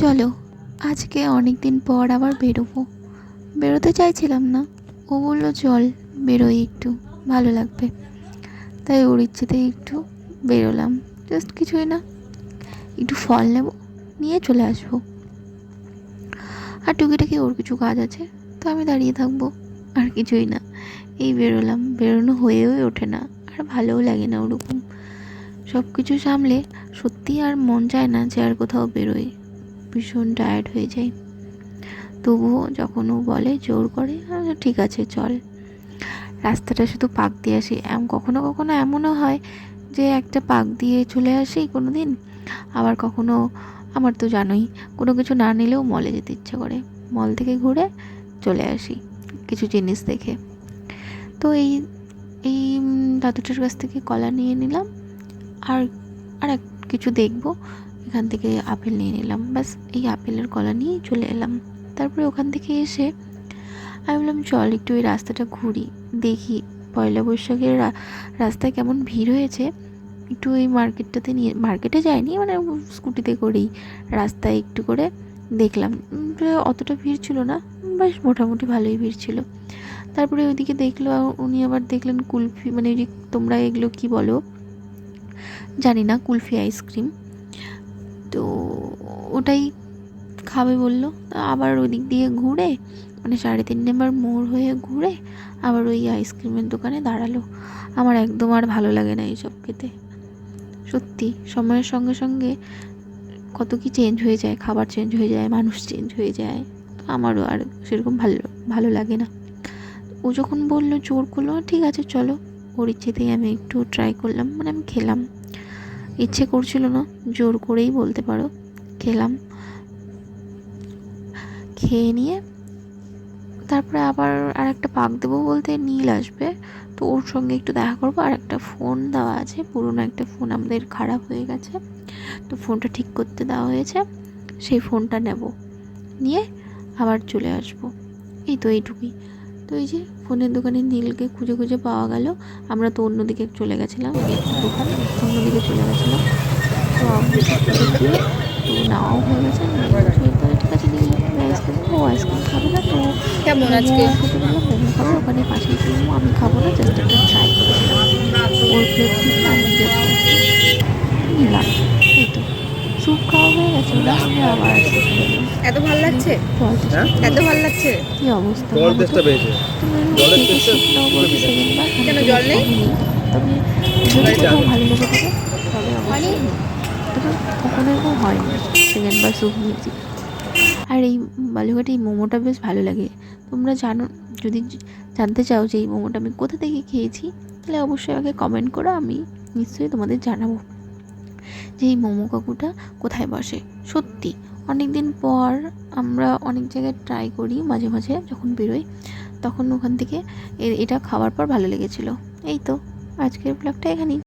চলো, আজকে অনেক দিন পর আবার বেরোবো। বেরোতে চাইছিলাম না, ও বললো চল বেরোই, একটু ভালো লাগবে। তাই ওর ইচ্ছেতেই একটু বেরোলাম। জাস্ট কিছুই না, একটু ফল নেব, নিয়ে চলে আসবো। আর টুকিটাকি ওর কিছু কাজ আছে, তো আমি দাঁড়িয়ে থাকবো, আর কিছুই না। এই বেরোলাম, বেরোনো হয়েও ওঠে না, আর ভালোও লাগে না ওরকম। সব কিছু সামলে সত্যি আর মন চায় না যে আর কোথাও বেরোই, ভীষণ টায়ার্ড হয়ে যায়। তবুও যখন ও বলে, জোর করে, ঠিক আছে চল। রাস্তাটা শুধু পাক দিয়ে আসি, কখনো কখনো এমনও হয় যে একটা পাক দিয়ে চলে আসি কোনো দিন। আবার কখনো, আমার তো জানোই, কোনো কিছু না নিলেও মলে যেতে ইচ্ছে করে, মল থেকে ঘুরে চলে আসি কিছু জিনিস দেখে। তো এই এই দাদুটার কাছ থেকে কলা নিয়ে নিলাম, আর আর এক কিছু দেখবো, এখান থেকে আপেল নিয়ে নিলাম, ব্যাস এই আপেলের কলা নিয়েই চলে এলাম। তারপরে ওখান থেকে এসে আমি বললাম চল একটু এই রাস্তাটা ঘুরি, দেখি পয়লা বৈশাখের রাস্তায় কেমন ভিড় হয়েছে। একটু ওই মার্কেটটাতে নিয়ে, মার্কেটে যাইনি, মানে স্কুটিতে করেই রাস্তায় একটু করে দেখলাম। অতটা ভিড় ছিল না, বেশ মোটামুটি ভালোই ভিড় ছিল। তারপরে ওইদিকে দেখলো, উনি আবার দেখলেন কুলফি, মানে ওই যে তোমরা এগুলো কি বলো জানি না, কুলফি আইসক্রিম, তো ওটাই খাবে বললো। আবার ওই দিক দিয়ে ঘুরে, মানে 3.5 নম্বর মোড় হয়ে ঘুরে আবার ওই আইসক্রিমের দোকানে দাঁড়ালো। আমার একদম আর ভালো লাগে না এইসব খেতে। সত্যি সময়ের সঙ্গে সঙ্গে কত কি চেঞ্জ হয়ে যায়, খাবার চেঞ্জ হয়ে যায়, মানুষ চেঞ্জ হয়ে যায়, তো আমারও আর সেরকম ভালো ভালো লাগে না। ও যখন বললো, জোর করলো, ঠিক আছে চলো, ওর ইচ্ছেতেই আমি একটু ট্রাই করলাম, মানে আমি খেলাম। ইচ্ছে করছিল না, জোর করেই বলতে পারো, খেলাম। খেয়ে নিয়ে তারপরে আবার আর একটা পাক দেবো বলতে নীল আসবে, তো ওর সঙ্গে একটু দেখা করবো। আর একটা ফোন দেওয়া আছে, পুরোনো একটা ফোন আমাদের খারাপ হয়ে গেছে, তো ফোনটা ঠিক করতে দেওয়া হয়েছে, সেই ফোনটা নেব, নিয়ে আবার চলে আসবো। এই তো এইটুকুই। তো এই যে ফোনের দোকানে নীলকে খুঁজে খুঁজে পাওয়া গেল। আমরা তো অন্যদিকে চলে গেছিলাম, দোকান অন্যদিকে চলে গেছিলাম। তো তো নেওয়াও হয়ে গেছে, ঠিক আছে নীল তুমি আইসক্রিম খাবো, আইসক্রিম খাবে না তো কেমন মোমো আজকে? খেতে বললাম, মোমো খাবে, ওখানে পাশেই মোমো, আমি খাবো না, জাস্ট একটা ট্রাই করেছিলাম। ওর প্লেট থেকে আমি জাস্ট নিলাম। এই তো স্যুপ খাওয়া হয়ে গেছে, আমরা আবার আসতে চলে এলাম। এত ভাল লাগছে? জল টেস্ট হ্যাঁ, এত ভাল লাগছে? কি অবস্থা জল ভাবো তো। তেষ্টা পেয়েছে। তুমি জলের খেতে তেষ্টা স্যুপ নাও বলতে সেকেন্ড বার, আমি কেন তো জল নেই? কমই নেই। তবে যদি বাড়িতে কোথাও আগুন। ভালো লেগে থাকে তবে অবশ্যই নিই, তবে কখনো এরকম হয়নি সেকেন্ড বার স্যুপ নিয়েছি। আর এই বালুঘাটে এই মোমোটা বেশ ভালো লাগে। তোমরা জানো, যদি জানতে চাও যে এই মোমোটা আমি কোথা থেকে খেয়েছি, তাহলে অবশ্যই আমাকে কমেন্ট করো, আমি নিশ্চয়ই তোমাদের জানাবো যে এই মোমো কাকুটা কোথায় বসে। সত্যি অনেক দিন পর আমরা অনেক জায়গায় ট্রাই করি, মাঝে মাঝে যখন বেরোই, তখন ওখান থেকে এটা খাওয়ার পর ভালো লেগেছিলো। এই তো আজকের ব্লগটা এখানেই।